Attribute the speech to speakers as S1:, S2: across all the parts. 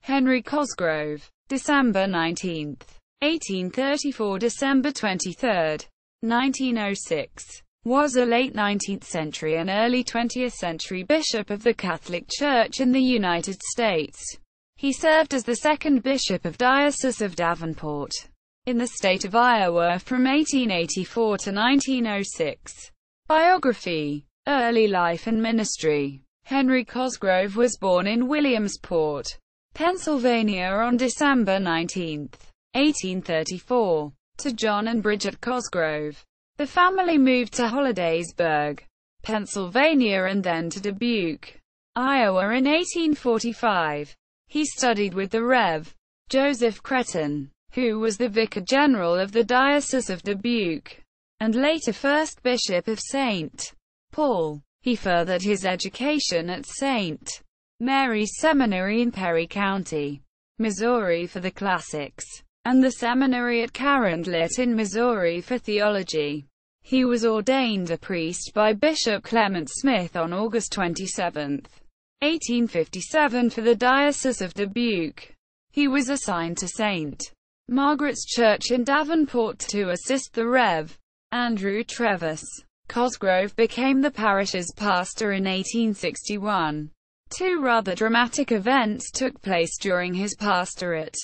S1: Henry Cosgrove. December 19, 1834 – December 23, 1906. Was a late 19th century and early 20th century bishop of the Catholic Church in the United States. He served as the second bishop of Diocese of Davenport in the state of Iowa from 1884 to 1906. Biography. Early life and ministry. Henry Cosgrove was born in Williamsport, Pennsylvania on December 19, 1834, to John and Bridget Cosgrove. The family moved to Hollidaysburg, Pennsylvania and then to Dubuque, Iowa in 1845. He studied with the Rev. Joseph Cretin, who was the Vicar General of the Diocese of Dubuque, and later First Bishop of St. Paul. He furthered his education at St. Mary's Seminary in Perry County, Missouri for the classics, and the seminary at Carondelet in Missouri for theology. He was ordained a priest by Bishop Clement Smith on August 27, 1857 for the Diocese of Dubuque. He was assigned to St. Margaret's Church in Davenport to assist the Rev. Andrew Trevis. Cosgrove became the parish's pastor in 1861. Two rather dramatic events took place during his pastorate.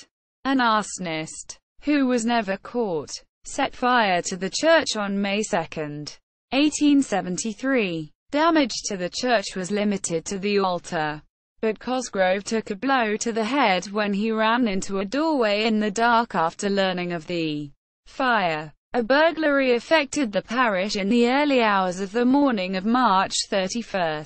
S1: An arsonist, who was never caught, set fire to the church on May 2, 1873. Damage to the church was limited to the altar, but Cosgrove took a blow to the head when he ran into a doorway in the dark after learning of the fire. A burglary affected the parish in the early hours of the morning of March 31,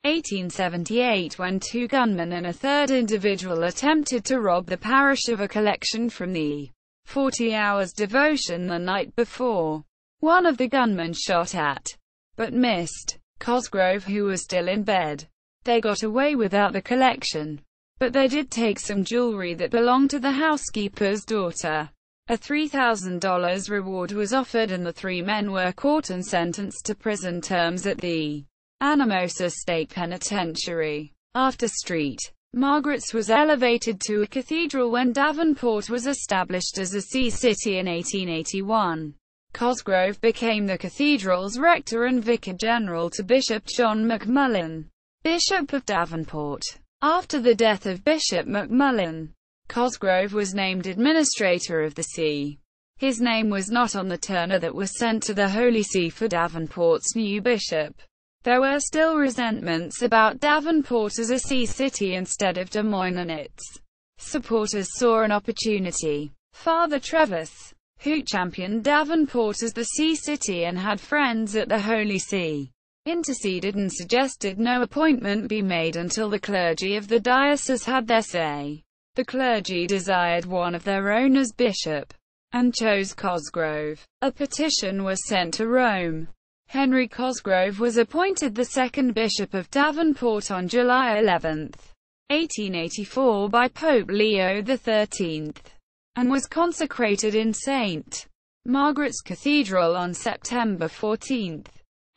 S1: 1878, when two gunmen and a third individual attempted to rob the parish of a collection from the 40 Hours devotion the night before. One of the gunmen shot at, but missed, Cosgrove, who was still in bed. They got away without the collection, but they did take some jewelry that belonged to the housekeeper's daughter. A $3,000 reward was offered and the three men were caught and sentenced to prison terms at the Anamosa State Penitentiary. After St. Margaret's was elevated to a cathedral when Davenport was established as a see city in 1881. Cosgrove became the cathedral's rector and vicar general to Bishop John McMullen, Bishop of Davenport. After the death of Bishop McMullen, Cosgrove was named administrator of the see. His name was not on the turner that was sent to the Holy See for Davenport's new bishop. There were still resentments about Davenport as a see city instead of Des Moines, and its supporters saw an opportunity. Father Trevis, who championed Davenport as the see city and had friends at the Holy See, interceded and suggested no appointment be made until the clergy of the diocese had their say. The clergy desired one of their own as bishop, and chose Cosgrove. A petition was sent to Rome. Henry Cosgrove was appointed the second bishop of Davenport on July 11, 1884 by Pope Leo XIII, and was consecrated in St. Margaret's Cathedral on September 14,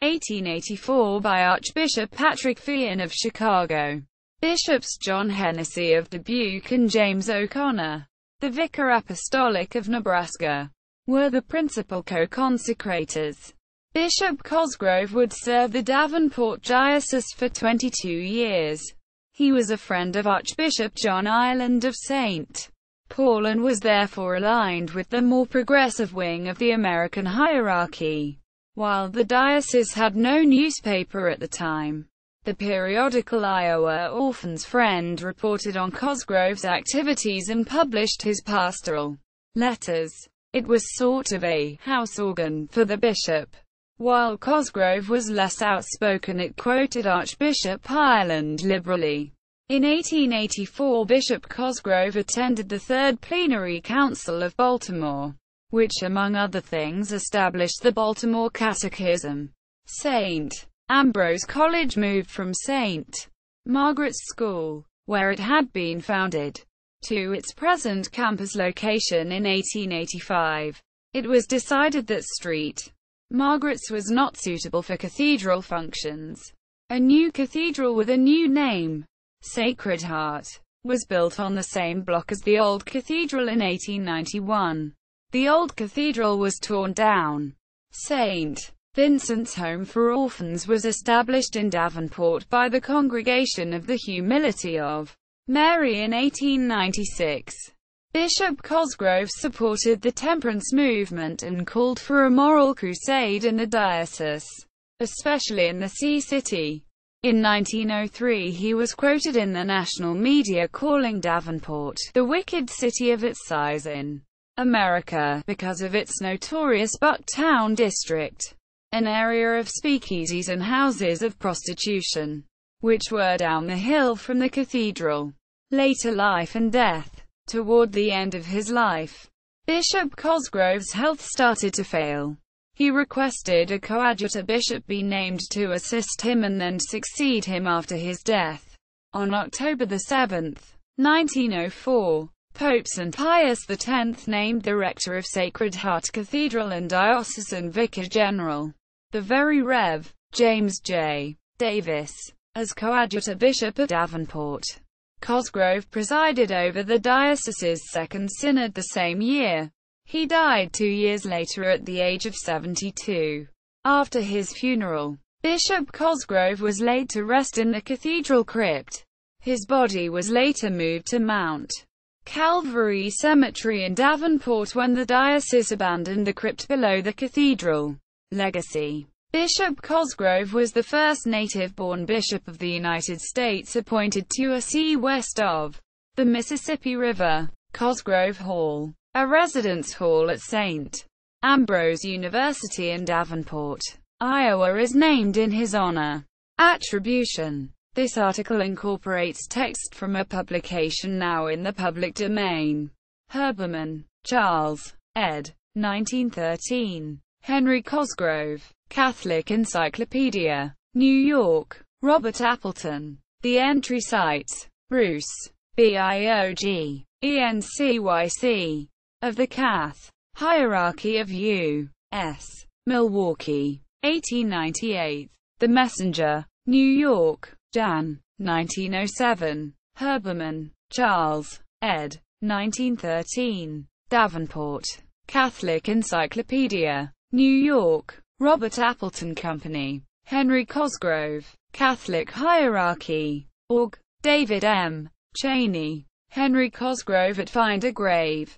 S1: 1884 by Archbishop Patrick Feehan of Chicago. Bishops John Hennessy of Dubuque and James O'Connor, the Vicar Apostolic of Nebraska, were the principal co-consecrators. Bishop Cosgrove would serve the Davenport diocese for 22 years. He was a friend of Archbishop John Ireland of St. Paul and was therefore aligned with the more progressive wing of the American hierarchy. While the diocese had no newspaper at the time, the periodical Iowa Orphan's Friend reported on Cosgrove's activities and published his pastoral letters. It was sort of a house organ for the bishop. While Cosgrove was less outspoken, it quoted Archbishop Ireland liberally. In 1884, Bishop Cosgrove attended the Third Plenary Council of Baltimore, which among other things established the Baltimore Catechism. St. Ambrose College moved from St. Margaret's School, where it had been founded, to its present campus location in 1885. It was decided that St. Margaret's was not suitable for cathedral functions. A new cathedral with a new name, Sacred Heart, was built on the same block as the old cathedral in 1891. The old cathedral was torn down. St. Vincent's Home for Orphans was established in Davenport by the Congregation of the Humility of Mary in 1896. Bishop Cosgrove supported the temperance movement and called for a moral crusade in the diocese, especially in the Sea City. In 1903 he was quoted in the national media calling Davenport the wicked city of its size in America, because of its notorious Bucktown district, an area of speakeasies and houses of prostitution, which were down the hill from the cathedral. Later life and death. Toward the end of his life, Bishop Cosgrove's health started to fail. He requested a coadjutor bishop be named to assist him and then succeed him after his death. On October 7, 1904, Pope St. Pius X named the rector of Sacred Heart Cathedral and diocesan vicar general, the Very Rev. James J. Davis, as coadjutor bishop of Davenport. Cosgrove presided over the diocese's second synod the same year. He died 2 years later at the age of 72. After his funeral, Bishop Cosgrove was laid to rest in the cathedral crypt. His body was later moved to Mount Calvary Cemetery in Davenport when the diocese abandoned the crypt below the cathedral. Legacy. Bishop Cosgrove was the first native-born bishop of the United States appointed to a see west of the Mississippi River. Cosgrove Hall, a residence hall at St. Ambrose University in Davenport, Iowa, is named in his honor. Attribution. This article incorporates text from a publication now in the public domain. Herbermann, Charles, ed. 1913. Henry Cosgrove. Catholic Encyclopedia. New York. Robert Appleton. The entry cites Bruce, Biog, ENCYC, of the Cath. Hierarchy of U.S. Milwaukee. 1898. The Messenger. New York. Jan. 1907. Herbermann, Charles, ed. 1913. Davenport. Catholic Encyclopedia. New York. Robert Appleton Company. Henry Cosgrove. Catholic Hierarchy. Org. David M. Cheney. Henry Cosgrove at Find a Grave.